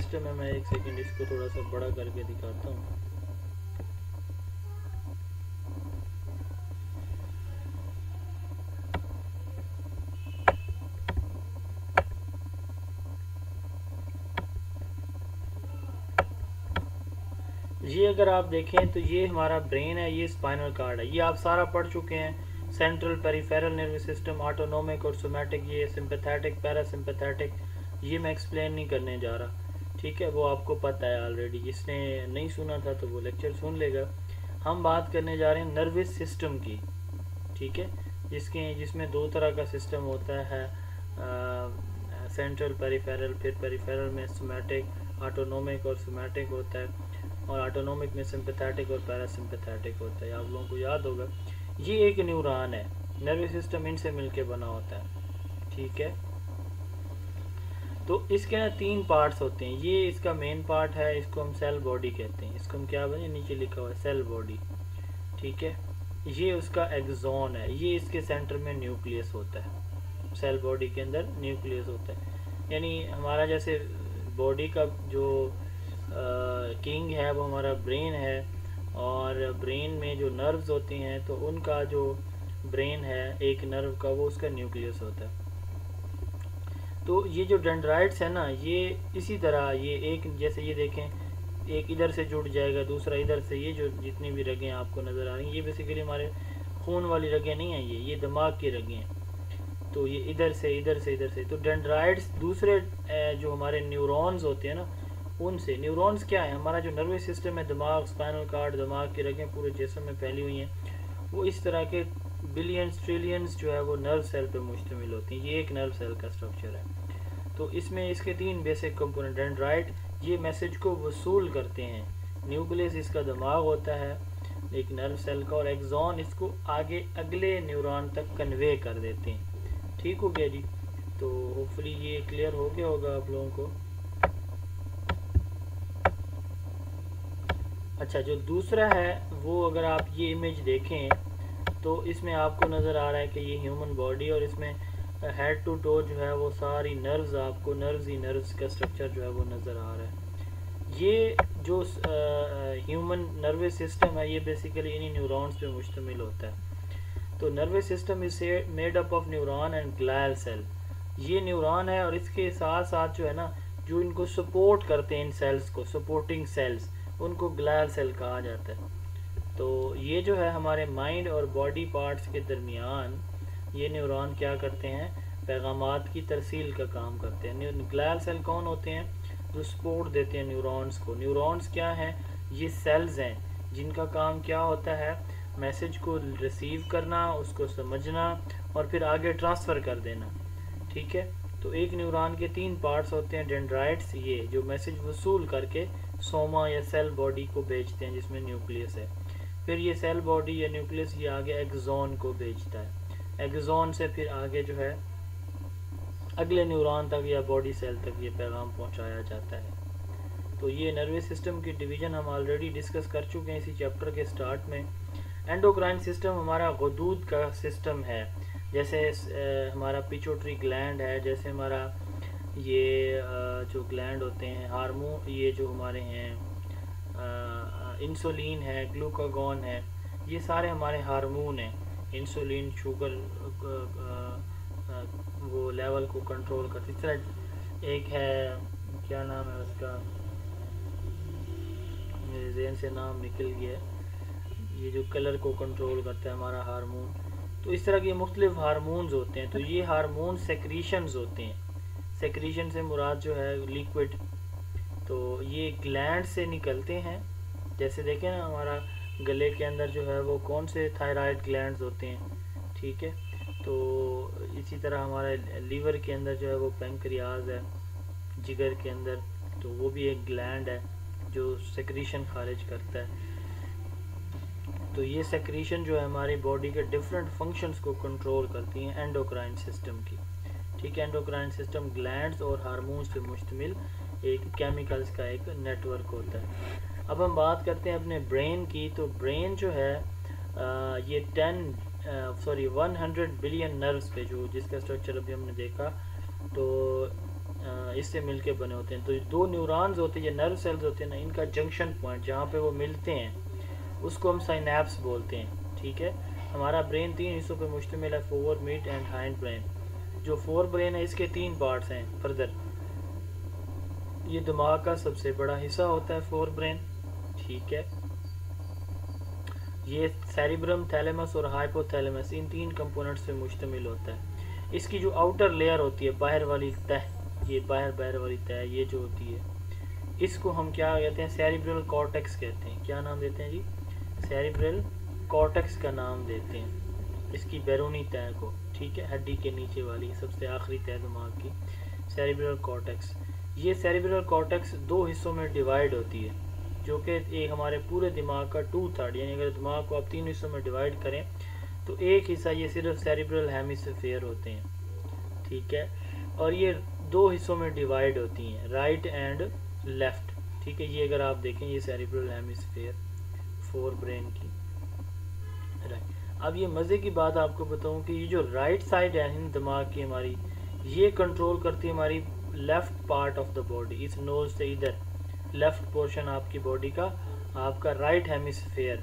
System ہے. میں ایک سیکنڈ اس کو تھوڑا سا بڑا کر کے دکھاتا ہوں. یہ اگر آپ دیکھیں تو یہ ہمارا برین ہے, یہ اسپائنل کارڈ ہے. یہ آپ سارا پڑھ چکے ہیں. سینٹرل پیریفیرل نروس سسٹم, آٹونومک اور سومیٹک, یہ سمپیتھیٹک پیرا سمپیتھیٹک, یہ میں ایکسپلین نہیں کرنے جا رہا. ٹھیک ہے, وہ آپ کو پتہ ہے آلریڈی. جس نے نہیں سنا تھا تو وہ لیکچر سن لے گا. ہم بات کرنے جا رہے ہیں نروس سسٹم کی. ٹھیک ہے, جس میں دو طرح کا سسٹم ہوتا ہے, سینٹرل پیریفیرل, پھر پیریفیرل میں سومیٹک, آٹونومک اور سومیٹک ہوتا ہے, اور آٹونومک میں سمپیتھیٹک اور پیرا سمپیتھیٹک ہوتا ہے. آپ لوگوں کو یاد ہوگا یہ ایک نیوران ہے. نروس سسٹم ان سے مل کے بنا ہوتا ہے. ٹھیک ہے, تو اس کے نا 3 پارٹس ہوتے ہیں. یہ اس کا مین پارٹ ہے, اس کو ہم سیل باڈی کہتے ہیں. اس کو ہم کیا بنے, نیچے لکھا ہوا ہے سیل باڈی. ٹھیک ہے, یہ اس کا ایگزون ہے. یہ اس کے سینٹر میں نیوکلیس ہوتا ہے. سیل باڈی کے اندر نیوکلیس ہوتا ہے. یعنی ہمارا جیسے باڈی کا جو کنگ ہے وہ ہمارا برین ہے, اور برین میں جو نروز ہوتے ہیں تو ان کا جو برین ہے ایک نرو کا, وہ اس کا نیوکلیس ہوتا ہے. تو یہ جو ڈینڈرائٹس ہے نا, یہ اسی طرح یہ ایک جیسے یہ دیکھیں, ایک ادھر سے جڑ جائے گا, دوسرا ادھر سے. یہ جو جتنی بھی رگیں آپ کو نظر آ رہی ہیں یہ بیسیکلی ہمارے خون والی رگیں نہیں ہیں, یہ دماغ کی رگیں ہیں. تو یہ ادھر سے ادھر سے ادھر سے. تو ڈینڈرائٹس دوسرے جو ہمارے نیورونز ہوتے ہیں نا ان سے. نیورونز کیا ہے, ہمارا جو نروس سسٹم ہے, دماغ, اسپائنل کارڈ, دماغ کی رگیں پورے جسم میں پھیلی ہوئی ہیں, وہ اس طرح کے بلینز ٹریلینز جو ہے وہ نرو سیل پہ مشتمل ہوتی ہیں. یہ ایک نرو سیل کا اسٹرکچر ہے. تو اس میں اس کے 3 بیسک کمپوننٹ. ڈینڈرائٹ یہ میسج کو وصول کرتے ہیں, نیوکلیس اس کا دماغ ہوتا ہے ایک نرو سیل کا, اور ایگزون اس کو آگے اگلے نیورون تک کنوے کر دیتے ہیں. ٹھیک ہو گیا جی. تو ہوپفلی یہ کلیئر ہو گیا ہوگا آپ لوگوں کو. اچھا, جو دوسرا ہے وہ اگر آپ یہ امیج دیکھیں تو اس میں آپ کو نظر آ رہا ہے کہ یہ ہیومن باڈی, اور اس میں ہیڈ ٹو ٹو جو ہے وہ ساری نروز, آپ کو نروز ہی نروز کا اسٹرکچر جو ہے وہ نظر آ رہا ہے. یہ جو ہیومن نروس سسٹم ہے یہ بیسیکلی انہی نیورونز پہ مشتمل ہوتا ہے. تو nervous system is made up of neuron and glial cell. یہ نیورون ہے, اور اس کے ساتھ ساتھ جو ہے نا جو ان کو سپورٹ کرتے ہیں, ان سیلز کو, سپورٹنگ سیلز, ان کو گلائل سیل کہا جاتا ہے. تو یہ جو ہے ہمارے مائنڈ اور باڈی پارٹس کے درمیان یہ نیورون کیا کرتے ہیں, پیغامات کی ترسیل کا کام کرتے ہیں. گلائل سیل کون ہوتے ہیں, جو سپورٹ دیتے ہیں نیورونز کو. نیورونز کیا ہیں, یہ سیلز ہیں جن کا کام کیا ہوتا ہے, میسج کو ریسیو کرنا, اس کو سمجھنا, اور پھر آگے ٹرانسفر کر دینا. ٹھیک ہے, تو ایک نیورون کے 3 پارٹس ہوتے ہیں. ڈینڈرائٹس یہ جو میسج وصول کر کے سوما یا سیل باڈی کو بھیجتے ہیں جس میں نیوکلیس ہے. پھر یہ سیل باڈی یا نیوکلیس یہ آگے ایگزون کو بھیجتا ہے. ایگزون سے پھر آگے جو ہے اگلے نیورون تک یا باڈی سیل تک یہ پیغام پہنچایا جاتا ہے. تو یہ نروس سسٹم کی ڈویژن ہم آلریڈی ڈسکس کر چکے ہیں اسی چیپٹر کے سٹارٹ میں. اینڈوکرائن سسٹم ہمارا غدود کا سسٹم ہے, جیسے ہمارا پیچوٹری گلینڈ ہے, جیسے ہمارا یہ جو گلینڈ ہوتے ہیں ہارمون, یہ جو ہمارے ہیں انسولین ہے, گلوکاگون ہے, یہ سارے ہمارے ہارمون ہیں. انسولین شوگر وہ لیول کو کنٹرول کرتی. اس طرح ایک ہے, کیا نام ہے اس کا, میرے ذہن سے نام نکل گیا, یہ جو کلر کو کنٹرول کرتا ہے ہمارا ہارمون. تو اس طرح کے مختلف ہارمونز ہوتے ہیں. تو یہ ہارمون سیکریشنز ہوتے ہیں. سیکریشن سے مراد جو ہے لیکوڈ. تو یہ گلینڈ سے نکلتے ہیں. جیسے دیکھیں نا ہمارا گلے کے اندر جو ہے وہ کون سے تھائرائڈ گلینڈز ہوتے ہیں. ٹھیک ہے, تو اسی طرح ہمارے لیور کے اندر جو ہے وہ پینکریاز ہے, جگر کے اندر, تو وہ بھی ایک گلینڈ ہے جو سیکریشن خارج کرتا ہے. تو یہ سیکریشن جو ہے ہماری باڈی کے ڈفرینٹ فنکشنز کو کنٹرول کرتی ہیں اینڈوکرائن سسٹم کی. ٹھیک ہے, اینڈوکرائن سسٹم گلینڈز اور ہارمونز پہ مشتمل ایک کیمیکلز کا ایک نیٹ ورک ہوتا ہے. اب ہم بات کرتے ہیں اپنے برین کی. تو برین جو ہے یہ 100 بلین نروز پہ, جو جس کا اسٹرکچر ابھی ہم نے دیکھا, تو اس سے مل کے بنے ہوتے ہیں. تو دو نیورونز ہوتے ہیں یا نرو سیلز ہوتے ہیں نا, ان کا جنکشن پوائنٹ جہاں پہ وہ ملتے ہیں اس کو ہم سائنیپس بولتے ہیں. ٹھیک ہے, ہمارا برین 3 حصوں پہ مشتمل ہے, fore, mid and hind brain. جو فور برین ہے اس کے 3 پارٹس ہیں. فردر یہ دماغ کا سب سے بڑا حصہ ہوتا ہے فور برین. ٹھیک ہے, یہ سیریبرم, تھیلیمس اور ہائپو تھیلیمس ان 3 کمپوننٹس پہ مشتمل ہوتا ہے. اس کی جو آؤٹر لیئر ہوتی ہے, باہر والی تہ, یہ باہر والی تہ یہ جو ہوتی ہے اس کو ہم کیا کہتے ہیں, سیریبرل کارٹیکس کہتے ہیں. کیا نام دیتے ہیں جی؟ سیریبرل کارٹیکس کا نام دیتے ہیں اس کی بیرونی تہ کو. ٹھیک ہے, ہڈی کے نیچے والی سب سے آخری تہ دماغ کی, سیریبرل کارٹیکس. یہ سیریبرل کارٹیکس 2 حصوں میں ڈیوائیڈ ہوتی ہے, جو کہ ایک ہمارے پورے دماغ کا 2/3, یعنی اگر دماغ کو آپ 3 حصوں میں ڈیوائیڈ کریں تو ایک حصہ یہ صرف سیریبرل ہیمیسفیئر ہوتے ہیں. ٹھیک ہے, اور یہ 2 حصوں میں ڈیوائیڈ ہوتی ہیں, رائٹ اینڈ لیفٹ. ٹھیک ہے, یہ اگر آپ دیکھیں یہ سیریبرل ہیمیسفیئر فور برین کی. رائٹ, اب یہ مزے کی بات آپ کو بتاؤں کہ یہ جو رائٹ سائڈ ہے دماغ کی ہماری, یہ کنٹرول کرتی ہے ہماری left part of the body. اس نوز سے ادھر لیفٹ پورشن آپ کی باڈی کا, آپ کا رائٹ ہیمیسفیئر.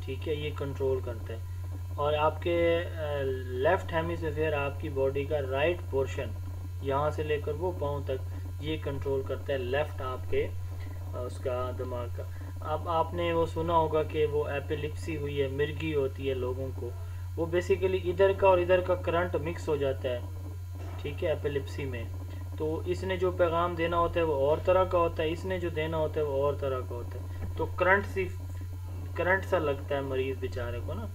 ٹھیک ہے, یہ کنٹرول کرتا ہے. اور آپ کے لیفٹ ہیمیسفیئر آپ کی باڈی کا رائٹ پورشن یہاں سے لے کر وہ پاؤں تک یہ کنٹرول کرتا ہے لیفٹ آپ کے اس کا دماغ کا. اب آپ نے وہ سنا ہوگا کہ وہ ایپیلپسی ہوئی ہے, مرگی ہوتی ہے لوگوں کو, وہ بیسیکلی ادھر کا اور ادھر کا کرنٹ مکس ہو جاتا ہے. ٹھیک ہے, ایپیلپسی میں تو اس نے جو پیغام دینا ہوتا ہے وہ اور طرح کا ہوتا ہے, اس نے جو دینا ہوتا ہے وہ اور طرح کا ہوتا ہے. تو کرنٹ سا لگتا ہے مریض بیچارے کو نا,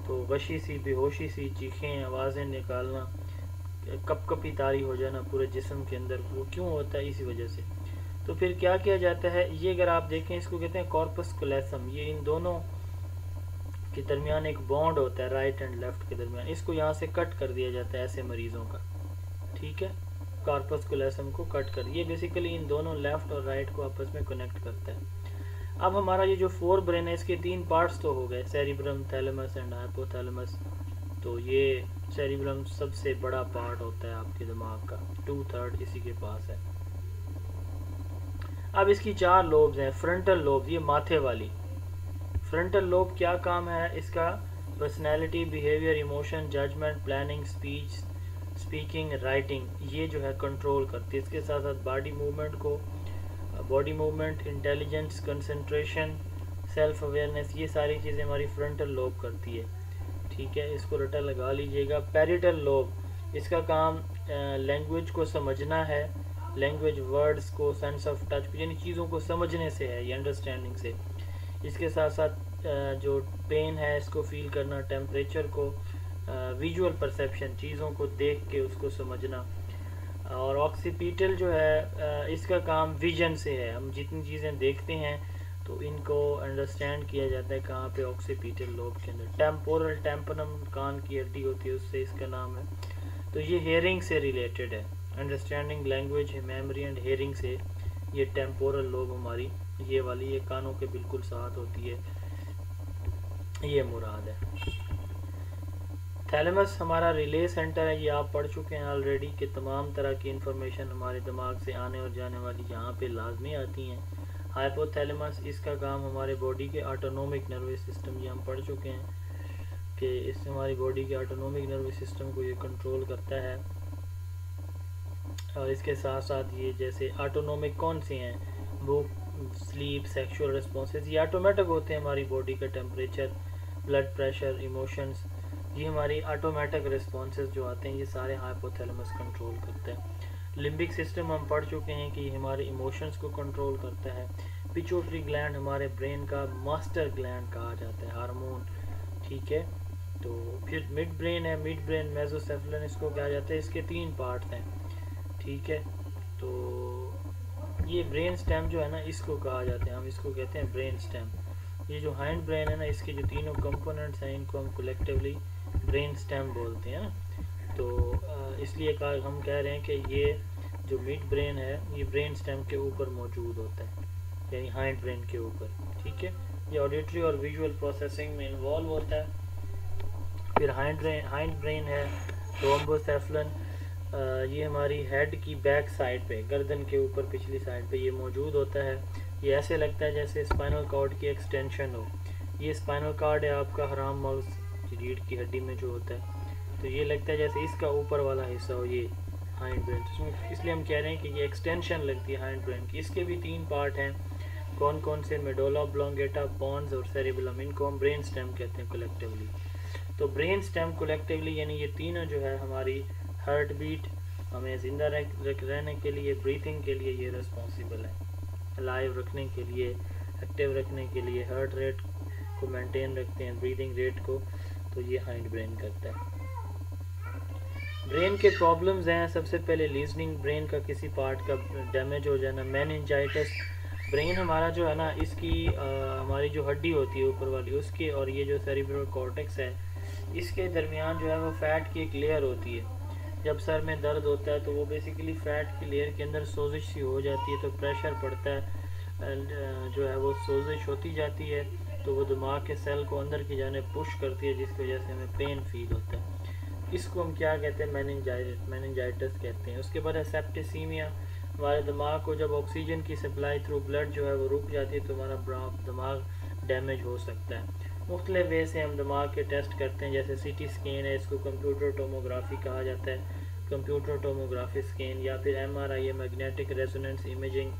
تو غشی سی, بے ہوشی سی, چیخیں, آوازیں نکالنا, کپ کپی طاری ہو جانا پورے جسم کے اندر. وہ کیوں ہوتا ہے؟ اسی وجہ سے. تو پھر کیا کیا جاتا ہے, یہ اگر آپ دیکھیں اس کو کہتے ہیں کارپس کلیسم. یہ ان دونوں کے درمیان ایک بانڈ ہوتا ہے, رائٹ اینڈ لیفٹ کے درمیان. اس کو یہاں سے کٹ کر دیا جاتا ہے ایسے مریضوں کا. ٹھیک ہے, کارپس کلیسم کو کٹ کر, یہ بیسیکلی ان دونوں لیفٹ اور رائٹ کو آپس میں کنیکٹ کرتا ہے. اب ہمارا یہ جو فور برین ہے اس کے 3 پارٹس تو ہو گئے, سیریبرم, تھیلیمس اینڈ ہائپو تھیلیمس. تو یہ سیریبرم سب سے بڑا پارٹ ہوتا ہے آپ کے دماغ کا, 2/3 اسی کے پاس ہے. اب اس کی 4 لوبز ہیں. فرنٹل لوب, یہ ماتھے والی. فرنٹل لوب کیا کام ہے اس کا؟ Personality, behaviour, emotion, judgement, planning, speaking, writing, یہ جو ہے کنٹرول کرتی ہے. اس کے ساتھ ساتھ body movement, intelligence, concentration, self awareness, یہ ساری چیزیں ہماری فرنٹل لوب کرتی ہے. ٹھیک ہے, اس کو رٹا لگا لیجئے گا. پیریٹل لوب, اس کا کام لینگویج کو سمجھنا ہے, لینگویج, ورڈز کو, سینس آف ٹچ, یعنی چیزوں کو سمجھنے سے ہے, یہ انڈرسٹینڈنگ سے. اس کے ساتھ ساتھ جو پین ہے اس کو فیل کرنا, ٹیمپریچر کو, ویژول پرسیپشن, چیزوں کو دیکھ کے اس کو سمجھنا. اور آکسیپیٹل جو ہے اس کا کام ویژن سے ہے, ہم جتنی چیزیں دیکھتے ہیں تو ان کو انڈرسٹینڈ کیا جاتا ہے کہاں پہ, آکسیپیٹل لوب کے اندر. ٹیمپورل, ٹیمپنم, کان کی ہڈی ہوتی ہے, اس سے اس کا نام ہے. تو یہ ہیئرنگ سے ریلیٹڈ ہے, understanding language, memory and hearing سے یہ ٹیمپورل لوب ہماری یہ والی, یہ کانوں کے بالکل ساتھ ہوتی ہے, یہ مراد ہے. تھیلیمس ہمارا ریلے سینٹر ہے, یہ آپ پڑھ چکے ہیں آلریڈی کہ تمام طرح کی انفارمیشن ہمارے دماغ سے آنے اور جانے والی یہاں پہ لازمی آتی ہیں. ہائپو تھیلیمس, اس کا کام ہمارے باڈی کے آٹونومک نروس سسٹم, یہ ہم پڑھ چکے ہیں کہ اس سے ہماری باڈی کے آٹونومک نروس سسٹم کو یہ کنٹرول کرتا ہے. اور اس کے ساتھ ساتھ یہ جیسے آٹونومک کون سے ہیں, بھوک, سلیپ, سیکشول رسپانسز, یہ آٹومیٹک ہوتے ہیں. ہماری باڈی کا ٹیمپریچر, بلڈ پریشر, ایموشنز, یہ ہماری آٹومیٹک رسپانسز جو آتے ہیں یہ سارے ہائپو تھیلیمس کنٹرول کرتا ہے. لمبک سسٹم ہم پڑھ چکے ہیں کہ یہ ہمارے ایموشنز کو کنٹرول کرتا ہے. پیچوٹری گلینڈ ہمارے برین کا ماسٹر گلینڈ کہا جاتا ہے, ہارمون. ٹھیک ہے, تو پھر مڈ برین ہے, مڈ برین میزوسیفلن اس کو کہا جاتا ہے. اس کے 3 پارٹس ہیں. ٹھیک ہے, تو یہ برین سٹیم جو ہے نا اس کو کہا جاتا ہے, ہم اس کو کہتے ہیں برین سٹیم. یہ جو ہائنڈ برین ہے نا اس کے جو تینوں کمپوننٹس ہیں ان کو ہم کولیکٹیولی برین سٹیم بولتے ہیں. تو اس لیے ہم کہہ رہے ہیں کہ یہ جو مڈ برین ہے یہ برین سٹیم کے اوپر موجود ہوتا ہے, یعنی ہائنڈ برین کے اوپر. ٹھیک ہے, یہ آڈیٹری اور ویژول پروسیسنگ میں انوالو ہوتا ہے. پھر ہائنڈ برین ہے تھرومبوسیفلن, یہ ہماری ہیڈ کی بیک سائڈ پہ، گردن کے اوپر پچھلی سائڈ پہ یہ موجود ہوتا ہے. یہ ایسے لگتا ہے جیسے اسپائنل کارڈ کی ایکسٹینشن ہو. یہ اسپائنل کارڈ ہے آپ کا حرام مغز ریڑھ کی ہڈی میں جو ہوتا ہے. تو یہ لگتا ہے جیسے اس کا اوپر والا حصہ ہو، یہ ہائنڈ برین. اس لیے ہم کہہ رہے ہیں کہ یہ ایکسٹینشن لگتی ہے ہائنڈ برین کی. اس کے بھی 3 پارٹ ہیں. کون کون سے؟ میڈولا اوبلونگیٹا، پونز اور سیریبلم. ان کو ہم برین سٹیم کہتے ہیں کولیکٹیولی. تو برین سٹیم کولیکٹیولی یعنی یہ تینوں جو ہے ہماری ہارٹ بیٹ، ہمیں زندہ رہنے کے لیے، بریتھنگ کے لیے یہ رسپانسیبل ہے. لائیو رکھنے کے لیے، ایکٹیو رکھنے کے لیے، ہارٹ ریٹ کو مینٹین رکھتے ہیں، بریدنگ ریٹ کو. تو یہ ہائنڈ برین کرتا ہے. برین کے پرابلمز ہیں. سب سے پہلے لیزننگ، برین کا کسی پارٹ کا ڈیمیج ہو جانا. میننجائٹس، برین ہمارا جو ہے نا، اس کی ہماری جو ہڈی ہوتی ہے اوپر والی، اس کے اور یہ جو سیریبرل کارٹیکس ہے، اس کے درمیان جو ہے وہ فیٹ کی ایک لیئر ہوتی ہے. جب سر میں درد ہوتا ہے تو وہ بیسیکلی فیٹ کی لیئر کے اندر سوزش سی ہو جاتی ہے، تو پریشر پڑتا ہے، جو ہے وہ سوزش ہوتی جاتی ہے، تو وہ دماغ کے سیل کو اندر کی جانب پش کرتی ہے، جس کی وجہ سے ہمیں پین فیل ہوتا ہے. اس کو ہم کیا کہتے ہیں؟ میننجائٹس کہتے ہیں. اس کے بعد ہے سیپٹیسیمیا. ہمارے دماغ کو جب آکسیجن کی سپلائی تھرو بلڈ جو ہے وہ رک جاتی ہے تو ہمارا دماغ ڈیمیج ہو سکتا ہے. مختلف وے سے ہم دماغ کے ٹیسٹ کرتے ہیں، جیسے سی ٹی اسکین ہے، اس کو کمپیوٹر ٹوموگرافی کہا جاتا ہے، کمپیوٹر ٹوموگرافی اسکین، یا پھر ایم آر آئی ہے، میگنیٹک ریزوننس امیجنگ،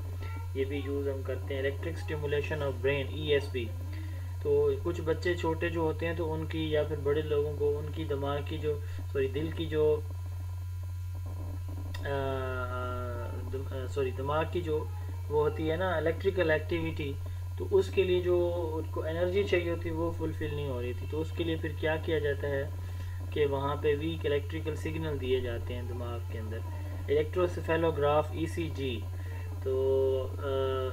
یہ بھی یوز ہم کرتے ہیں. Electric stimulation of brain, E S B. تو کچھ بچے چھوٹے جو ہوتے ہیں تو ان کی، یا پھر بڑے لوگوں کو ان کی دماغ کی جو دل کی جو دماغ کی جو وہ ہوتی ہے نا الیکٹریکل ایکٹیویٹی، تو اس کے لیے جو ان کو انرجی چاہیے ہوتی ہے وہ فلفل نہیں ہو رہی تھی. تو اس کے لیے پھر کیا کیا جاتا ہے کہ وہاں پہ ویک الیکٹریکل سگنل دیے جاتے ہیں دماغ کے اندر. الیکٹروسیفیلوگراف، ای سی جی. تو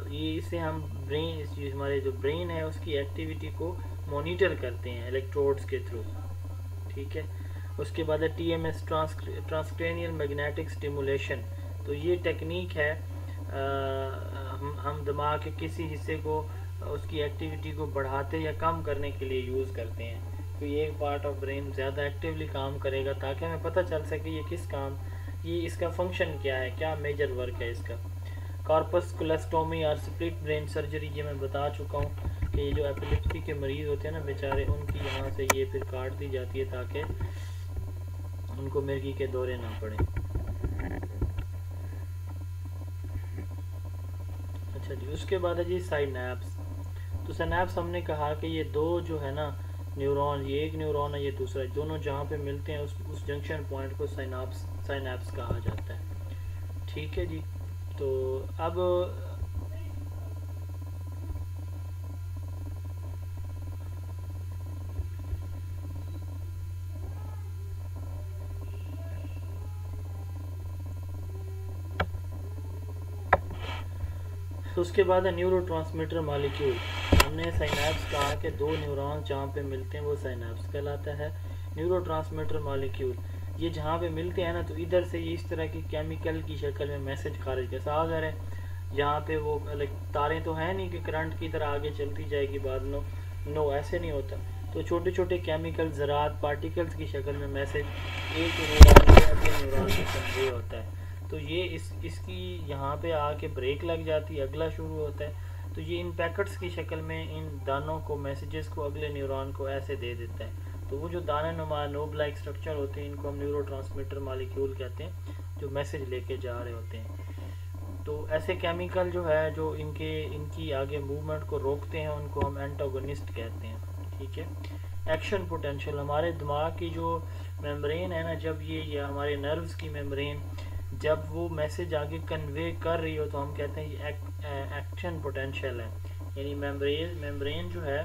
یہ اس سے ہم برین، ہمارے جو برین ہے اس کی ایکٹیویٹی کو مانیٹر کرتے ہیں الیکٹروڈز کے تھرو. ٹھیک ہے. اس کے بعد ہے T M S, transcranial magnetic stimulation. تو یہ ٹیکنیک ہے، ہم دماغ کے کسی حصے کو، اس کی ایکٹیویٹی کو بڑھاتے یا کم کرنے کے لیے یوز کرتے ہیں. تو یہ ایک پارٹ آف برین زیادہ ایکٹیولی کام کرے گا تاکہ ہمیں پتہ چل سکے یہ کس کام، یہ اس کا فنکشن کیا ہے، کیا میجر ورک ہے اس کا. کارپس کولسٹومی اور سپلٹ برین سرجری، یہ میں بتا چکا ہوں کہ یہ جو ایپیلیپسی کے مریض ہوتے ہیں نا بیچارے، ان کی یہاں سے یہ پھر کاٹ دی جاتی ہے تاکہ ان کو مرگی کے دورے نہ پڑیں. اچھا جی. اس کے بعد ہے جی سائنیپس. تو سائنیپس ہم نے کہا کہ یہ دو جو ہے نا نیورون، یہ ایک نیورون ہے، یہ دوسرا، دونوں جہاں پہ ملتے ہیں اس جنکشن پوائنٹ کو سائنیپس کہا جاتا ہے. ٹھیک ہے جی. تو اب اس کے بعد ہے نیورو ٹرانسمیٹر مالیکیول. ہم نے سائنیپس کہا کہ دو نیورون جہاں پہ ملتے ہیں وہ سائنیپس کہلاتا ہے. نیورو ٹرانسمیٹر مالیکیول یہ جہاں پہ ملتے ہیں نا، تو ادھر سے یہ اس طرح کی کیمیکل کی شکل میں میسج خارج کے ساتھ آ رہے ہیں. جہاں پہ وہ تاریں تو ہیں نہیں کہ کرنٹ کی طرح آگے چلتی جائے گی بعد نو ایسے نہیں ہوتا. تو چھوٹے چھوٹے کیمیکل ذرات پارٹیکلز کی شکل میں میسج ایک نیورون سے اگلے نیورون سے کنوے ہوتا ہے. تو یہ اس کی یہاں پہ آ کے بریک لگ جاتی ہے، اگلا شروع ہوتا ہے. تو یہ ان پیکٹس کی شکل میں ان دانوں کو، میسیجز کو اگلے نیورون کو ایسے دے دیتا ہے. تو وہ جو دانے نما نوب لائک سٹرکچر ہوتے ہیں، ان کو ہم نیورو ٹرانسمیٹر مالیکیول کہتے ہیں، جو میسج لے کے جا رہے ہوتے ہیں. تو ایسے کیمیکل جو ہے جو ان کی آگے موومنٹ کو روکتے ہیں، ان کو ہم اینٹاگونسٹ کہتے ہیں. ٹھیک ہے. ایکشن پوٹینشیل، ہمارے دماغ کی جو میمبرین ہے نا، جب یہ ہمارے نروز کی میمبرین جب وہ میسج آگے کنوے کر رہی ہو تو ہم کہتے ہیں یہ ایکشن پوٹینشیل ہے. یعنی میمبرین جو ہے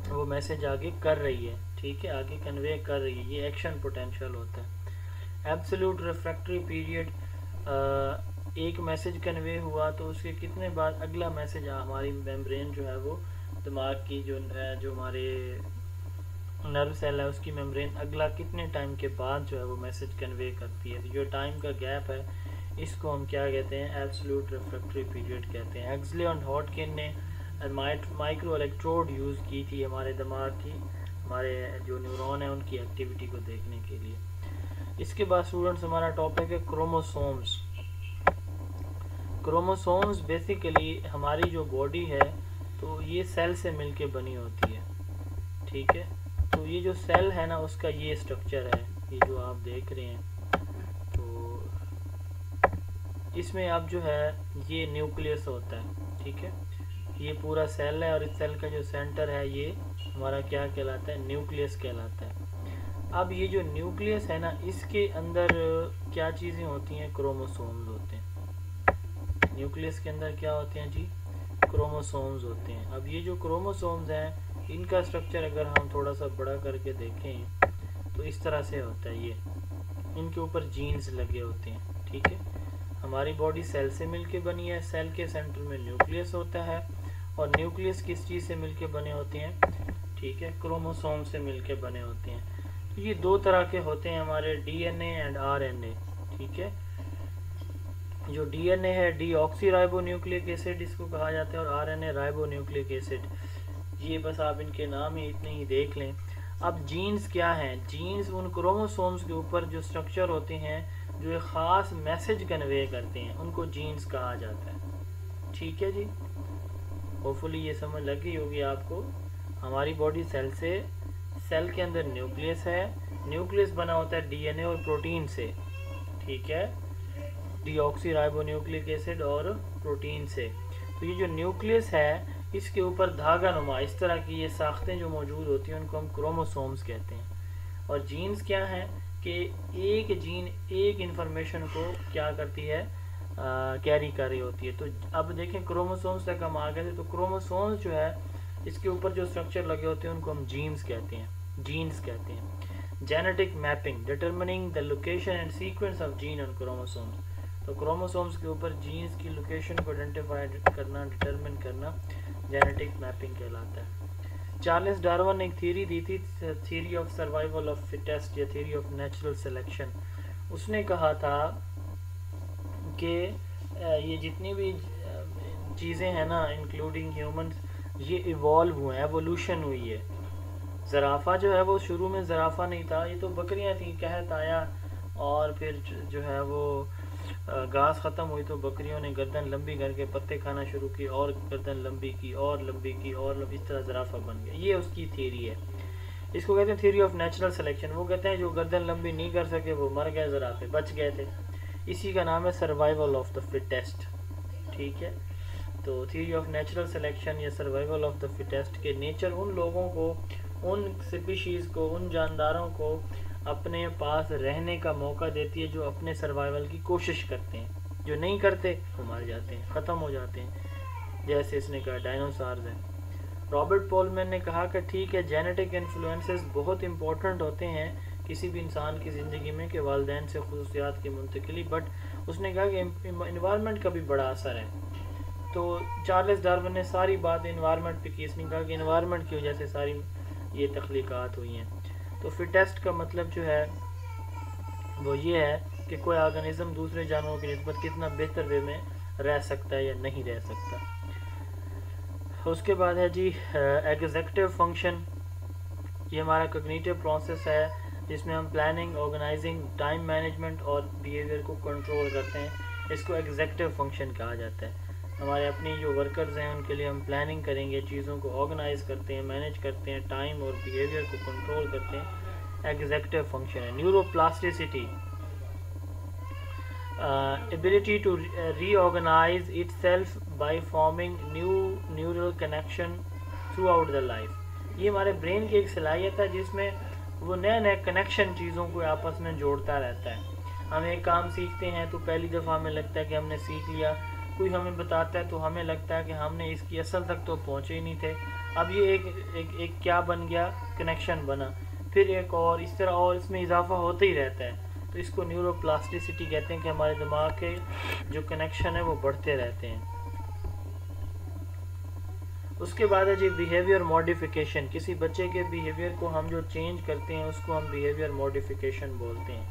وہ میسج آگے کر رہی ہے. ٹھیک ہے، آگے کنوے کر رہی ہے، یہ ایکشن پوٹینشیل ہوتا ہے. ایبسولوٹ ریفریکٹری پیریڈ، ایک میسج کنوے ہوا تو اس کے کتنے بعد اگلا میسج ہماری میمبرین جو ہے وہ دماغ کی جو ہمارے نرو سیل ہے اس کی میمبرین اگلا کتنے ٹائم کے بعد جو ہے وہ میسج کنوے کرتی ہے. جو ٹائم کا گیپ ہے اس کو ہم کیا کہتے ہیں؟ ایبسولوٹ ریفریکٹری پیریڈ کہتے ہیں. ایگزلے اینڈ ہاٹکن نے مائکرو الیکٹروڈ یوز کی تھی ہمارے دماغ کی، ہمارے جو نیورون ہیں ان کی ایکٹیویٹی کو دیکھنے کے لیے. اس کے بعد اسٹوڈنٹس ہمارا ٹاپک ہے کروموسومز. کروموسومز بیسیکلی ہماری جو باڈی ہے تو یہ سیل سے مل کے بنی ہوتی ہے. ٹھیک ہے, تو یہ جو سیل ہے نا اس کا یہ اسٹرکچر ہے, یہ جو آپ دیکھ رہے ہیں. تو اس میں اب جو ہے یہ نیوکلیس ہوتا ہے. ٹھیک ہے, یہ پورا سیل ہے اور اس سیل کا جو سینٹر ہے یہ ہمارا کیا کہلاتا ہے, نیوکلیس کہلاتا ہے. اب یہ جو نیوکلیس ہے نا اس کے اندر کیا چیزیں ہوتی ہیں, کروموسومز ہوتے ہیں. نیوکلیس کے اندر کیا ہوتے ہیں جی, کروموسومز ہوتے ہیں. اب یہ جو کروموسومز ہیں ان کا اسٹرکچر اگر ہم تھوڑا سا بڑا کر کے دیکھیں تو اس طرح سے ہوتا ہے. یہ ان کے اوپر جینز لگے ہوتے ہیں. ٹھیک ہے, ہماری باڈی سیل سے مل کے بنی ہے. سیل کے سینٹر میں نیوکلیس ہوتا ہے اور نیوکلیس کس چیز سے مل کے بنے ہوتے ہیں, ٹھیک ہے, کروموسوم سے مل کے بنے ہوتے ہیں. تو یہ دو طرح کے ہوتے ہیں ہمارے, D N A and R N A. ٹھیک ہے, جو ڈی این اے ہے ڈی آکسی رائبو نیوکلیک ایسڈ اس کو کہا جاتا ہے, اور R N A رائبو nucleic acid. یہ بس آپ ان کے نام ہی اتنے ہی دیکھ لیں. اب جینز کیا ہیں, جینز ان کروموسومز کے اوپر جو اسٹرکچر ہوتے ہیں جو ایک خاص میسج کنوے کرتے ہیں ان کو جینز کہا جاتا ہے. ٹھیک ہے جی, ہوپفلی یہ سمجھ لگ گئی ہوگی آپ کو. ہماری باڈی سیل سے, سیل کے اندر نیوکلیس ہے, نیوکلیس بنا ہوتا ہے ڈی این اے اور پروٹین سے. ٹھیک ہے, deoxyribonucleic nucleic acid اور پروٹین سے. تو یہ جو نیوکلیس ہے اس کے اوپر دھاگا نما اس طرح کی یہ ساختیں جو موجود ہوتی ہیں ان کو ہم کروموسومز کہتے ہیں. اور جینز کیا ہیں کہ ایک جین ایک انفارمیشن کو کیا کرتی ہے, کیری کر رہی ہوتی ہے. تو اب دیکھیں کروموسومز تک ہم آ گئے تھے. تو کروموسومز جو ہے اس کے اوپر جو اسٹرکچر لگے ہوتے ہیں ان کو ہم جینز کہتے ہیں, جینز کہتے ہیں. Genetic mapping determining the location and sequence of gene on chromosomes. تو کروموسومز کے اوپر جینز کی لوکیشن کو آئیڈینٹیفائی کرنا, ڈیٹرمن کرنا جینیٹک میپنگ کہلاتا ہے. چارلس ڈارون نے ایک تھیوری دی تھی, theory of survival of fittest یا تھیوری آف نیچرل سلیکشن. اس نے کہا تھا کہ یہ جتنی بھی چیزیں ہیں نا انکلوڈنگ ہیومنز, یہ ایوالو ہوئے ہیں, ایوولوشن ہوئی ہے. زرافہ جو ہے وہ شروع میں زرافہ نہیں تھا, یہ تو بکریاں تھیں, قحط آیا اور پھر جو ہے وہ گھاس ختم ہوئی تو بکریوں نے گردن لمبی کر کے پتے کھانا شروع کی, اور گردن لمبی کی اور لمبی کی اور لمبی, اس طرح زرافہ بن گیا. یہ اس کی تھیوری ہے. اس کو کہتے ہیں تھیوری آف نیچرل سلیکشن. وہ کہتے ہیں جو گردن لمبی نہیں کر سکے وہ مر گئے, زرافے بچ گئے تھے. اسی کا نام ہے سروائیول آف دا فٹیسٹ. ٹھیک ہے, تو تھیوری آف نیچرل سلیکشن یا سروائیول آف دا فٹیسٹ کے نیچر ان لوگوں کو, ان سپیشیز کو, ان جانداروں کو اپنے پاس رہنے کا موقع دیتی ہے جو اپنے سروائیول کی کوشش کرتے ہیں. جو نہیں کرتے وہ مر جاتے ہیں, ختم ہو جاتے ہیں, جیسے اس نے کہا ڈائنوسارز ہیں. رابرٹ پولمین نے کہا کہ ٹھیک ہے جینیٹک انفلوئنسز بہت امپورٹنٹ ہوتے ہیں کسی بھی انسان کی زندگی میں کہ والدین سے خصوصیات کی منتقلی, بٹ اس نے کہا کہ انوائرمنٹ کا بھی بڑا اثر ہے. تو چارلس ڈارون نے ساری بات انوائرمنٹ پہ کی. اس نے کہا کہ انوائرمنٹ کی وجہ سے ساری یہ تخلیقات ہوئی ہیں. تو فٹیسٹ کا مطلب جو ہے وہ یہ ہے کہ کوئی آرگنزم دوسرے جانوروں کی نسبت کتنا بہتر وے میں رہ سکتا ہے یا نہیں رہ سکتا. اس کے بعد ہے جی ایگزیکٹو فنکشن. یہ ہمارا کوگنیٹو پروسیس ہے جس میں ہم پلاننگ, آرگنائزنگ, ٹائم مینجمنٹ اور بیہیویئر کو کنٹرول کرتے ہیں. اس کو ایگزیکٹو فنکشن کہا جاتا ہے. ہمارے اپنی جو ورکرز ہیں ان کے لیے ہم پلاننگ کریں گے, چیزوں کو آرگنائز کرتے ہیں, مینیج کرتے ہیں, ٹائم اور بیہیویئر کو کنٹرول کرتے ہیں. ایگزیکٹو فنکشن ہے. Neuro plasticity, ability to reorganize itself by forming new neural connection throughout the life. یہ ہمارے برین کی ایک صلاحیت ہے جس میں وہ نئے نئے کنیکشن چیزوں کو آپس میں جوڑتا رہتا ہے. ہم ایک کام سیکھتے ہیں تو پہلی دفعہ ہمیں لگتا ہے کہ ہم نے سیکھ لیا, کوئی ہمیں بتاتا ہے تو ہمیں لگتا ہے کہ ہم نے اس کی اصل تک تو پہنچے ہی نہیں تھے. اب یہ ایک کیا بن گیا, کنیکشن بنا, پھر ایک اور, اس طرح اور اس میں اضافہ ہوتا ہی رہتا ہے. تو اس کو نیورو پلاسٹیسٹی کہتے ہیں کہ ہمارے دماغ کے جو کنیکشن ہے وہ بڑھتے رہتے ہیں. اس کے بعد ہے جی بیہیویئر موڈیفیکیشن. کسی بچے کے بیہیویئر کو ہم جو چینج کرتے ہیں اس کو ہم بیہیویئر موڈیفیکیشن بولتے ہیں.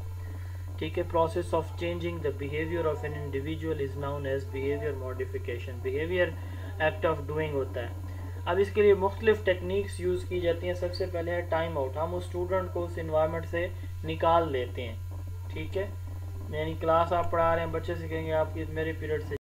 ٹھیک ہے, process of changing the behaviour of an individual is known as behaviour modification. Behaviour act of doing ہوتا ہے. اب اس کے لیے مختلف ٹیکنیکس یوز کی جاتی ہیں. سب سے پہلے ہے ٹائم آؤٹ. ہم اس اسٹوڈنٹ کو اس انوائرمنٹ سے نکال لیتے ہیں. ٹھیک ہے، یعنی کلاس آپ پڑھا رہے ہیں، بچے سے کہیں گے آپ کی میرے پیریڈ سے